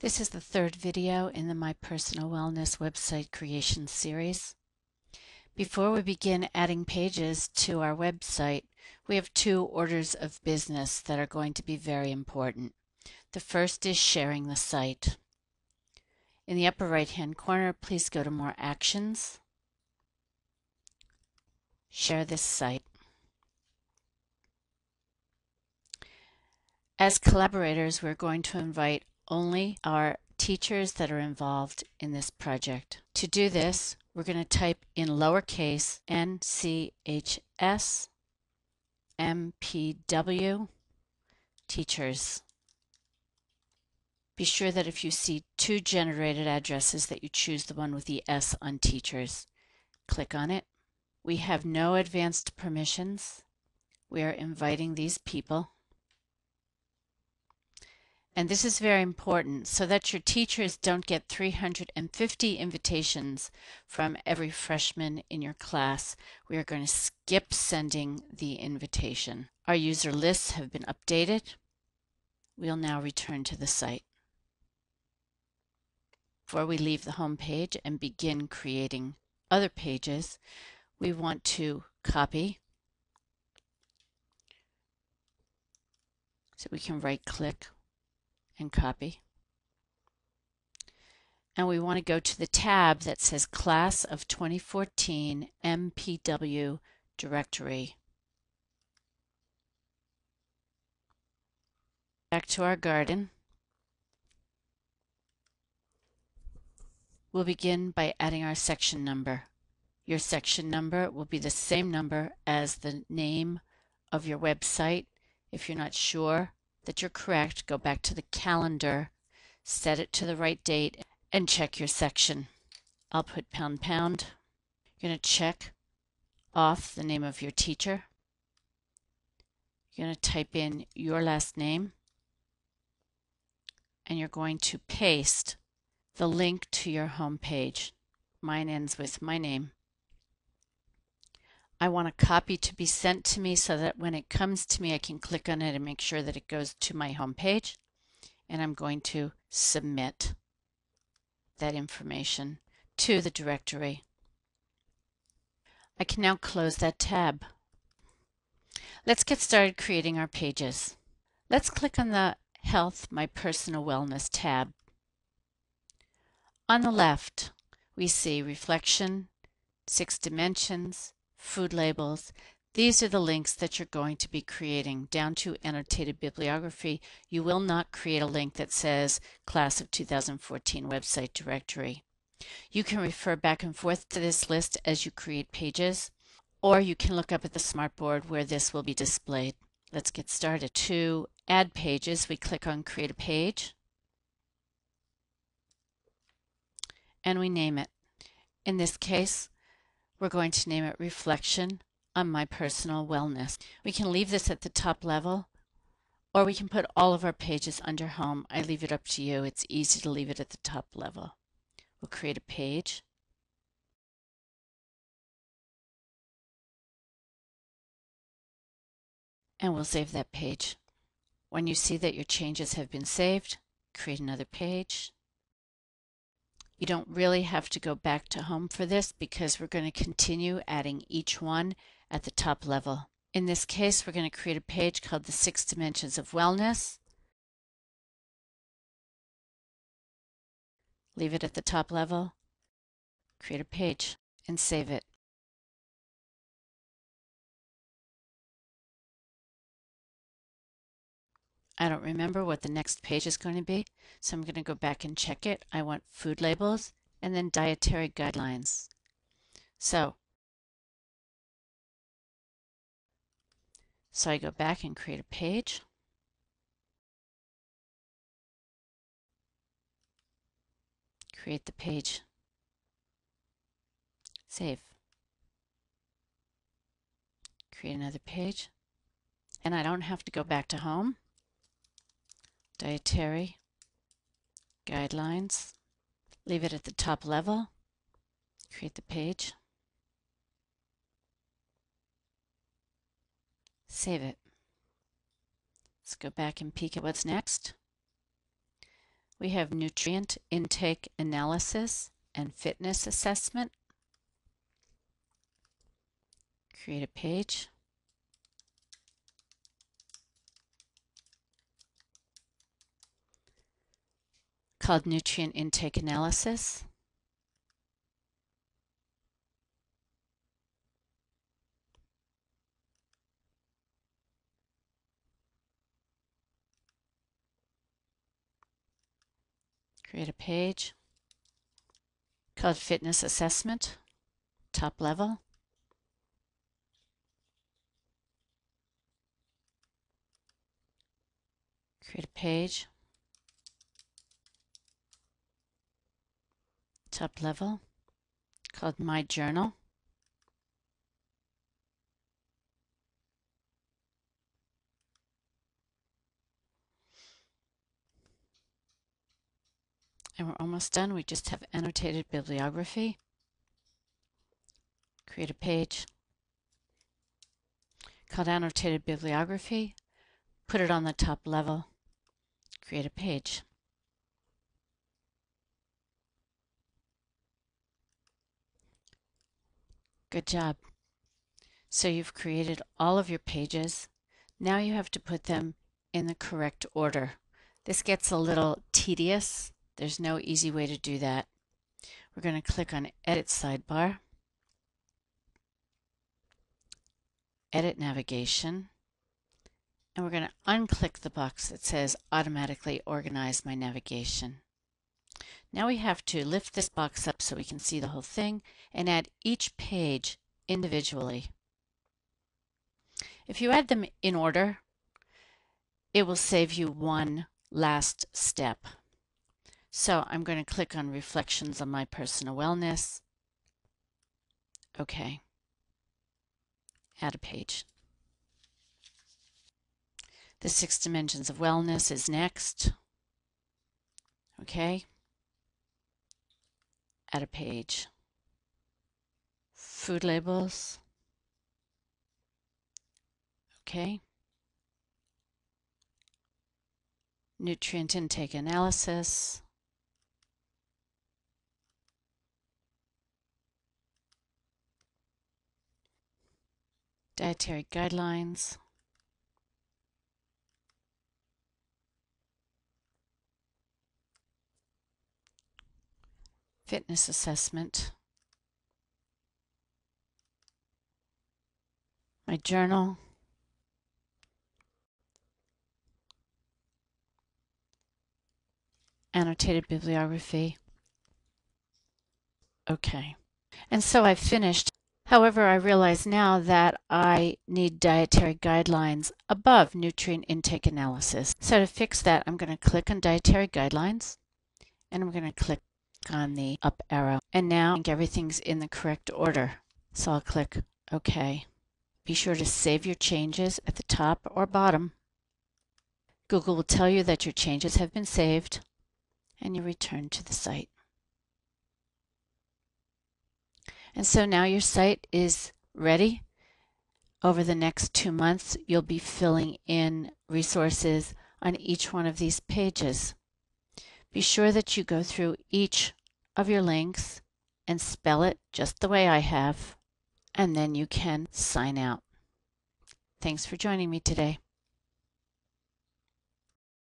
This is the third video in the My Personal Wellness website creation series. Before we begin adding pages to our website, we have two orders of business that are going to be very important. The first is sharing the site. In the upper right-hand corner, please go to More Actions. Share this site. As collaborators, we're going to invite only our teachers that are involved in this project. To do this, we're going to type in lowercase NCHS MPW teachers. Be sure that if you see two generated addresses that you choose the one with the S on teachers. Click on it. We have no advanced permissions. We are inviting these people. And this is very important so that your teachers don't get 350 invitations from every freshman in your class. We are going to skip sending the invitation. Our user lists have been updated. We'll now return to the site. Before we leave the home page and begin creating other pages, we want to copy. So we can right-click and copy. And we want to go to the tab that says Class of 2014 MPW Directory. Back to our garden. We'll begin by adding our section number. Your section number will be the same number as the name of your website. If you're not sure that you're correct, go back to the calendar, set it to the right date, and check your section. I'll put pound. You're going to check off the name of your teacher. You're going to type in your last name, and you're going to paste the link to your home page. Mine ends with my name. I want a copy to be sent to me so that when it comes to me, I can click on it and make sure that it goes to my home page. And I'm going to submit that information to the directory. I can now close that tab. Let's get started creating our pages. Let's click on the Health, My Personal Wellness tab. On the left, we see reflection, 6 dimensions, food labels. These are the links that you're going to be creating down to annotated bibliography. You will not create a link that says Class of 2014 website directory. You can refer back and forth to this list as you create pages, or you can look up at the smartboard where this will be displayed. Let's get started. To add pages, we click on Create a Page, and we name it. In this case, we're going to name it Reflection on My Personal Wellness. We can leave this at the top level, or we can put all of our pages under Home. I leave it up to you. It's easy to leave it at the top level. We'll create a page. And we'll save that page. When you see that your changes have been saved, create another page. You don't really have to go back to Home for this because we're going to continue adding each one at the top level. In this case, we're going to create a page called the 6 Dimensions of Wellness. Leave it at the top level, create a page, and save it. I don't remember what the next page is going to be, so I'm going to go back and check it. I want food labels and then dietary guidelines. So I go back and create a page. Create the page. Save. Create another page. And I don't have to go back to Home. Dietary guidelines. Leave it at the top level. Create the page. Save it. Let's go back and peek at what's next. We have nutrient intake analysis and fitness assessment. Create a page. Called nutrient intake analysis. Create a page called fitness assessment, top level. Create a page, top level, called My Journal. And we're almost done. We just have annotated bibliography. Create a page called annotated bibliography. Put it on the top level. Create a page. Good job. So you've created all of your pages. Now you have to put them in the correct order. This gets a little tedious. There's no easy way to do that. We're going to click on Edit Sidebar, Edit Navigation, and we're going to unclick the box that says Automatically Organize My Navigation. Now we have to lift this box up so we can see the whole thing and add each page individually. If you add them in order, it will save you one last step. So I'm going to click on Reflections on My Personal Wellness. Okay. Add a page. The 6 Dimensions of Wellness is next. Okay. Add a page. Food labels. Okay. Nutrient intake analysis. Dietary guidelines. Fitness assessment. My journal. Annotated bibliography. Okay. And so I've finished. However, I realize now that I need dietary guidelines above nutrient intake analysis. So to fix that, I'm going to click on dietary guidelines and I'm going to click on the up arrow. And now I think everything's in the correct order. So I'll click OK. Be sure to save your changes at the top or bottom. Google will tell you that your changes have been saved and you return to the site. And so now your site is ready. Over the next 2 months, you'll be filling in resources on each one of these pages. Be sure that you go through each of your links and spell it just the way I have, and then you can sign out. Thanks for joining me today.